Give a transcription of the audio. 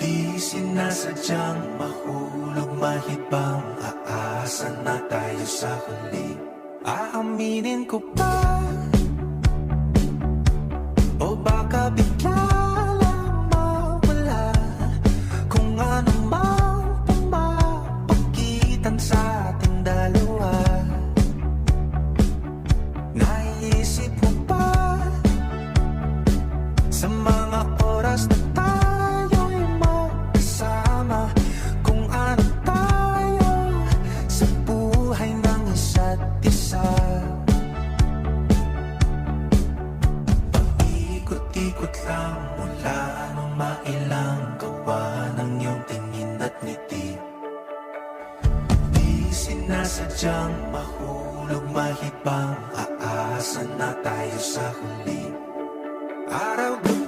Di sinasadyang mahulog mahibang, aasa na tayo sa huli. Aaminin ko pa, o baka bigla lang mawala kung ano mang pumapagitan sa ating dalawa. Naiisip mo ba sa mga oras na tayo'y magkasama, kung ano tayo sa buhay ng isa't isa? Ikot lang mula nung mailang gawa ng iyong tingin at ngiti. Di sinasadyang mahulog mahibang, aasa na tayo sa huli. Araw-gabi